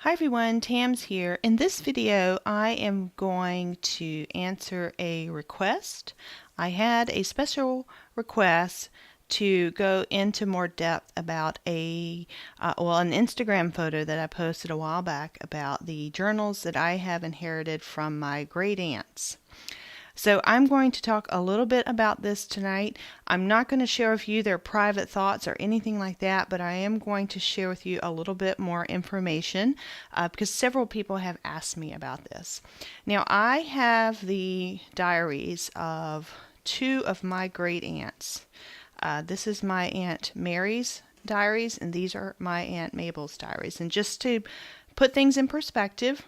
Hi everyone, Tam's here. In this video, I am going to answer a request. I had a special request to go into more depth about an Instagram photo that I posted a while back about the journals that I have inherited from my great aunts. So I'm going to talk a little bit about this tonight. I'm not going to share with you their private thoughts or anything like that, but I am going to share with you a little bit more information because several people have asked me about this. Now, I have the diaries of two of my great aunts. This is my Aunt Mary's diaries, and these are my Aunt Mabel's diaries. And just to put things in perspective,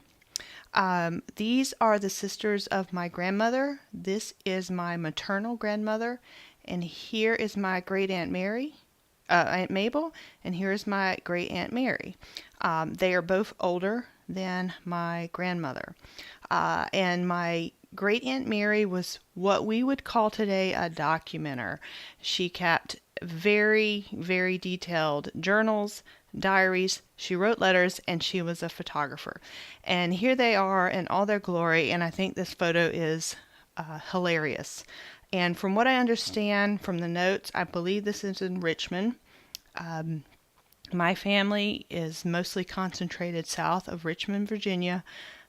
these are the sisters of my grandmother. This is my maternal grandmother, and here is my great Aunt Aunt Mabel, and here is my great Aunt Mary. They are both older than my grandmother, and my great Aunt Mary was what we would call today a documenter. She kept very, very detailed journals, diaries. She wrote letters, and she was a photographer. And here they are in all their glory, and I think this photo is hilarious. And from what I understand from the notes, I believe this is in Richmond. My family is mostly concentrated south of Richmond, Virginia.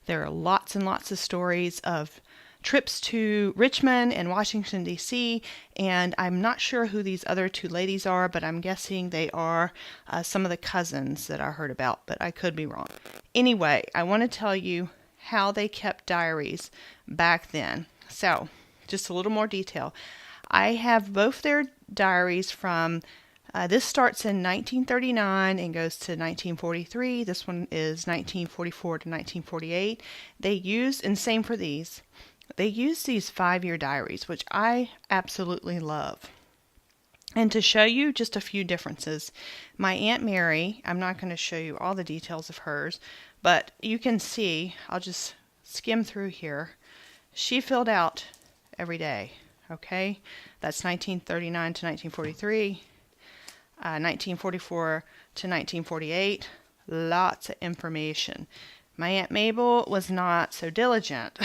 There are lots and lots of stories of trips to Richmond and Washington, D.C., and I'm not sure who these other two ladies are, but I'm guessing they are some of the cousins that I heard about, but I could be wrong. Anyway, I want to tell you how they kept diaries back then. So, just a little more detail. I have both their diaries from this starts in 1939 and goes to 1943. This one is 1944 to 1948. They used, and same for these, they use these 5-year diaries, which I absolutely love. And to show you just a few differences, my Aunt Mary, I'm not going to show you all the details of hers, but you can see, I'll just skim through here. She filled out every day, okay? That's 1939 to 1943, 1944 to 1948. Lots of information. My Aunt Mabel was not so diligent.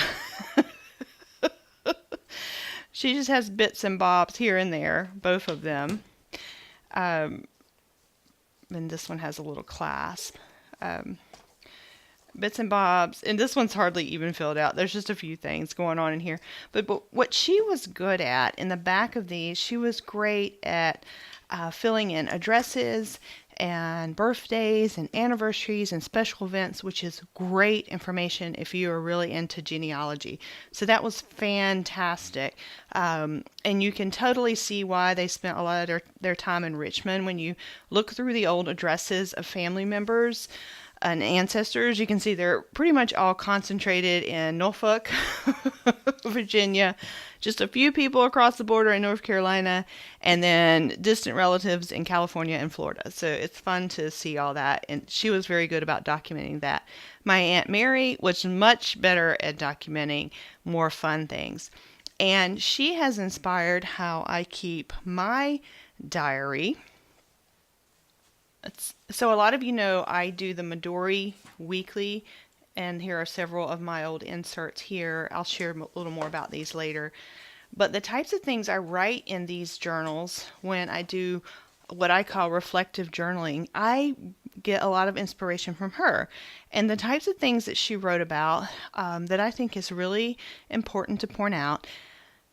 She just has bits and bobs here and there, both of them. And this one has a little clasp. Bits and bobs. And this one's hardly even filled out. There's just a few things going on in here. But what she was good at, in the back of these, she was great at filling in addresses and birthdays and anniversaries and special events, which is great information if you are really into genealogy. So that was fantastic. And you can totally see why they spent a lot of their time in Richmond. When you look through the old addresses of family members and ancestors, you can see they're pretty much all concentrated in Norfolk, Virginia, just a few people across the border in North Carolina, and then distant relatives in California and Florida. So it's fun to see all that, and she was very good about documenting that. My Aunt Mary was much better at documenting more fun things, and she has inspired how I keep my diary. So a lot of you know I do the Midori Weekly, and here are several of my old inserts here. I'll share a little more about these later. But the types of things I write in these journals when I do what I call reflective journaling, I get a lot of inspiration from her. And the types of things that she wrote about that I think is really important to point out.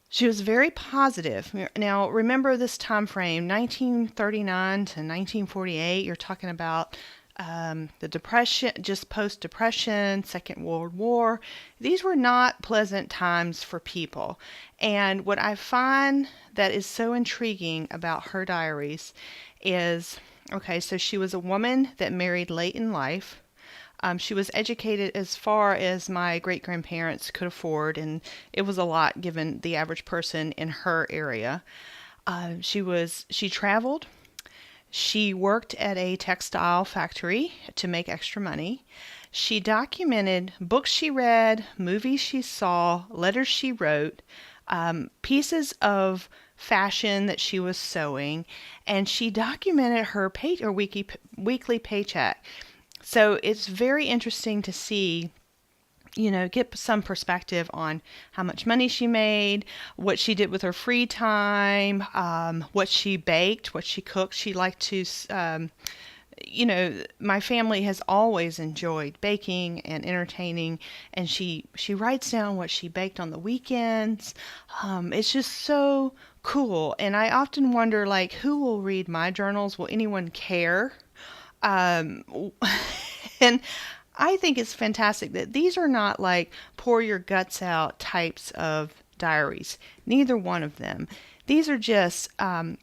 She was very positive. Now, remember this time frame, 1939 to 1948. You're talking about the Depression, just post-Depression, Second World War. These were not pleasant times for people. And what I find that is so intriguing about her diaries is, okay, so she was a woman that married late in life. She was educated as far as my great-grandparents could afford, and it was a lot given the average person in her area. She traveled. She worked at a textile factory to make extra money. She documented books she read, movies she saw, letters she wrote, pieces of fashion that she was sewing, and she documented her weekly paycheck. So it's very interesting to see, get some perspective on how much money she made, what she did with her free time, what she baked, what she cooked. She liked to, my family has always enjoyed baking and entertaining, and she writes down what she baked on the weekends. It's just so cool, and I often wonder, like, who will read my journals? Will anyone care? Um, and I think it's fantastic that these are not like pour your guts out types of diaries. Neither one of them. These are just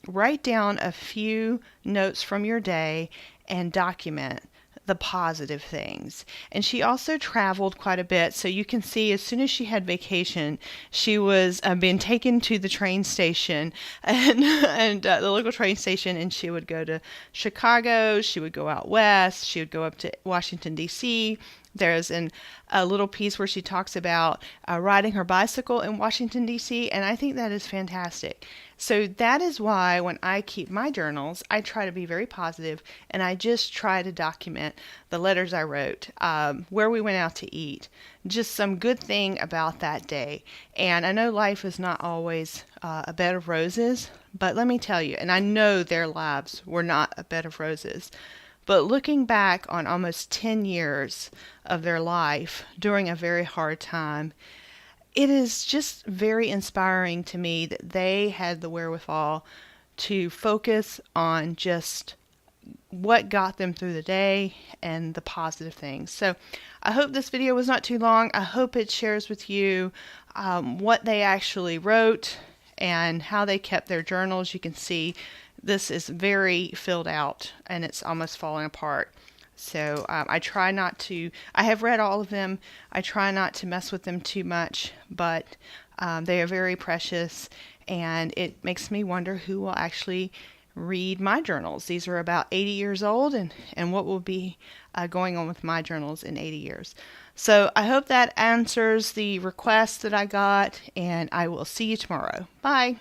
write down a few notes from your day and document the positive things. And she also traveled quite a bit, so you can see as soon as she had vacation, she was being taken to the train station and the local train station, and she would go to Chicago, she would go out west, she would go up to Washington D.C. There's a little piece where she talks about riding her bicycle in Washington, D.C., and I think that is fantastic. So that is why when I keep my journals, I try to be very positive, and I just try to document the letters I wrote, where we went out to eat, just some good thing about that day. And I know life is not always a bed of roses, but let me tell you, and I know their lives were not a bed of roses. But looking back on almost 10 years of their life during a very hard time, it is just very inspiring to me that they had the wherewithal to focus on just what got them through the day and the positive things. So I hope this video was not too long. I hope it shares with you what they actually wrote and how they kept their journals. You can see this is very filled out and it's almost falling apart. So I try not to, I have read all of them. I try not to mess with them too much, but they are very precious, and it makes me wonder who will actually read my journals. These are about 80 years old, and what will be going on with my journals in 80 years. So I hope that answers the request that I got, and I will see you tomorrow. Bye.